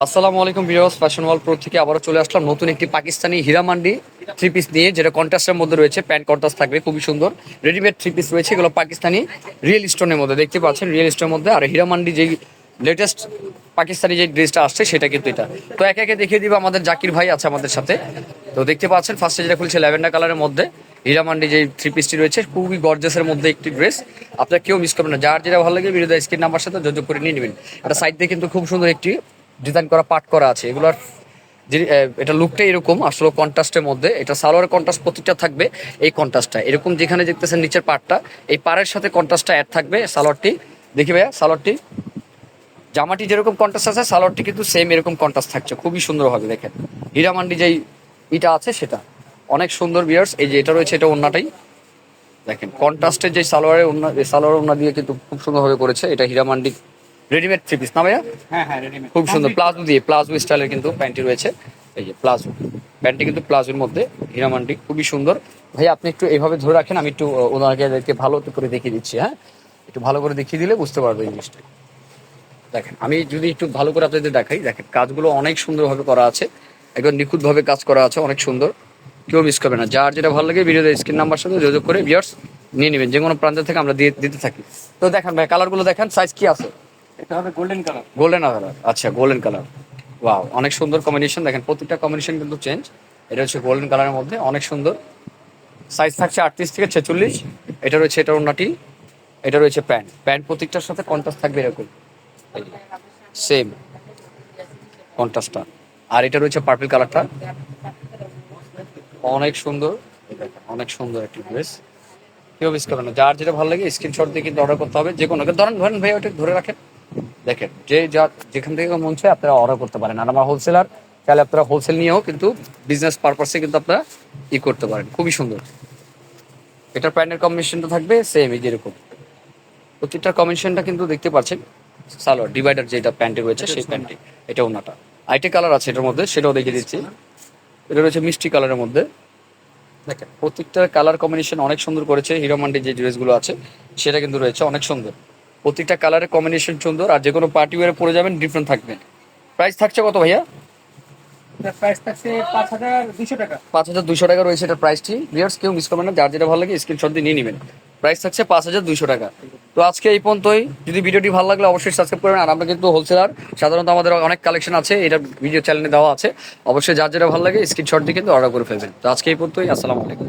আসসালামু আলাইকুম viewers, fashion world pro থেকে আবারও চলে আসলাম নতুন একটি পাকিস্তানি হীরামান্ডি থ্রি পিস নিয়ে, যেটা কন্ট্রাস্টের মধ্যে রয়েছে। প্যান্ট কন্ট্রাস্ট থাকবে, খুবই সুন্দর রেডিমেড থ্রি পিস রয়েছে। এগুলো পাকিস্তানি রিয়েল স্টোনের মধ্যে দেখতে পাচ্ছেন, রিয়েল স্টোনের মধ্যে। আর হীরামান্ডি যেই লেটেস্ট পাকিস্তানি যে ড্রেসটা আসছে সেটা কিন্তু এটা। তো একে একে দেখিয়ে দিব। আমাদের জাকির ভাই আছে আমাদের সাথে। তো দেখতে পাচ্ছেন ফার্স্টে যেটা খুলছে ল্যাভেন্ডার কালারের মধ্যে হীরামান্ডি যে থ্রি পিসটি রয়েছে, খুবই গর্জাসের মধ্যে একটি ড্রেস। আপনার কেউ মিস করবেন না, যার যেটা ভালো লাগে ভিডিও স্ক্রিন নাম্বার সাথে যোগাযোগ করে নিয়ে নেবেন। এটা সাইড দিয়ে কিন্তু খুব সুন্দর একটি ডিজাইন করা পাট করা আছে। এগুলোর যে এটা লুকটা এরকম আসলে কন্ট্রাস্টের মধ্যে। এটা সালোয়ারের কন্ট্রাস্ট প্রত্যেকটা থাকবে। এই কন্ট্রাস্টটা এরকম, যেখানে দেখতেছেন নিচের পাটটা, এই পাড়ের সাথে কন্ট্রাস্টটা অ্যাড থাকবে। সালোয়ারটি দেখি ভাইয়া, সালোয়ারটি জামাটি যেরকম কন্ট্রাস্ট আছে, সালোয়ারটি কিন্তু সেম এরকম কন্ট্রাস্ট থাকছে, খুবই সুন্দর হবে। দেখেন হীরামান্ডি যেই ইটা আছে সেটা অনেক সুন্দর বিয়ার্স। এই যে এটা রয়েছে, এটা ওন্নাটাই দেখেন কন্ট্রাস্টের যে সালোয়ারের ওন্না, সালোয়ার ওন্না দিয়ে কিন্তু খুব সুন্দরভাবে করেছে। এটা হীরামান্ডি রেডিমেড থ্রি পিস না ভাইয়া? হ্যাঁ হ্যাঁ রেডিমেড খুব সুন্দর প্লাজো দিয়ে, প্লাজো স্টাইলের কিন্তু প্যান্টটি রয়েছে। এই যে প্লাজো প্যান্টটি কিন্তু প্লাজোর মধ্যে হীরামান্ডি, খুবই সুন্দর। ভাই আপনি একটু এইভাবে ধরে রাখেন, আমি একটু ওনাকে ভালো করে দেখিয়ে দিচ্ছি। হ্যাঁ, একটু ভালো করে দেখিয়ে দিলে বুঝতে পারবে এই জিনিসটা। দেখেন আমি যদি একটু ভালো করে আপনাদের দেখাই, দেখেন কাজগুলো অনেক সুন্দরভাবে করা আছে, একদম নিখুঁতভাবে কাজ করা আছে, অনেক সুন্দর। কেউ মিস করবে না, যার যেটা ভালো লাগে ভিডিওতে স্ক্রিন নাম্বার সাথে যোগাযোগ করে ভিউয়ার্স নিয়ে নেবেন। যে কোনো প্রান্ত থেকে আমরা দিতে থাকি। তো দেখেন ভাই কালারগুলো দেখেন, সাইজ কি আছে? এটা হবে গোল্ডেন কালার। গোল্ডেন কালার, আচ্ছা গোল্ডেন কালার। ওয়াও, অনেক সুন্দর কম্বিনেশন। দেখেন প্রত্যেকটা কম্বিনেশন কিন্তু চেঞ্জ। এটা হচ্ছে গোল্ডেন কালারের মধ্যে, অনেক সুন্দর। সাইজ থাকছে 38 থেকে 46। এটা রয়েছে, এটা ওন্নাটি, এটা রয়েছে প্যান্ট। প্যান্ট প্রত্যেকটার সাথে কন্ট্রাস্ট থাকবে এরকম, সেম কন্ট্রাস্টটা। আর এটা রয়েছে পার্পল কালারটা, অনেক সুন্দর। অনেক সুন্দর একটি ড্রেস, কেউ মিস করবে না। যার যেটা ভালো লাগে স্ক্রিনশট দিয়ে কিন্তু অর্ডার করতে হবে। যে কোনো ধরেন ধরেন ভাই, ওটা ধরে রাখেন। দেখেন যে যার যেখান থেকে মন চায় আপনারা অর্ডার করতে পারেন। আর আমার হোলসেলার, তাহলে আপনারা হোলসেল নিয়েও কিন্তু বিজনেস পারপাসে কিন্তু আপনারা করতে পারেন। খুবই সুন্দর। এটার প্যান্টের কম্বিনেশনটা থাকবে সেম এই যেরকম। প্রত্যেকটা কম্বিনেশনটা কিন্তু দেখতে পাচ্ছেন। সালোয়ার ডিভাইডার যেটা প্যান্টে রয়েছে সেই প্যান্টে, এটা ওনাটা। আইটি কালার আছে এটার মধ্যে, সেটাও দেখিয়ে দিচ্ছি। এটা রয়েছে মিষ্টি কালারের মধ্যে। দেখেন প্রত্যেকটা কালার কম্বিনেশন অনেক সুন্দর করেছে। হিরোমান্ডির যে ড্রেসগুলো আছে সেটা কিন্তু রয়েছে অনেক সুন্দর। প্রত্যেকটা কালারের কম্বিনেশন সুন্দর। আর যে কোনো পার্টি ওয়ারে পরে যাবেন, ডিফারেন্ট থাকবে। প্রাইস থাকছে কত ভাইয়া? এটার প্রাইস থাকছে 5200 টাকা। 5200 টাকা রয়েছে এটার প্রাইসটি। ভিউয়ার্স কেউ মিস করবেন না, যার যেটা ভালো লাগে স্ক্রিনশট দিয়ে নিয়ে নেবেন। প্রাইস থাকছে 5200 টাকা। তো আজকে এই পর্যন্তই। যদি ভিডিওটি ভালো লাগলে অবশ্যই সাবস্ক্রাইব করবেন। আর আমরা কিন্তু হোলসেলার, সাধারণত আমাদের অনেক কালেকশন আছে, এটা ভিডিও চ্যানেলে দেওয়া আছে। অবশ্যই যার যেটা ভালো লাগে স্ক্রিনশট দিয়ে কিন্তু অর্ডার করে ফেলবেন। তো আজকে এই পর্যন্তই, আসসালামু আলাইকুম।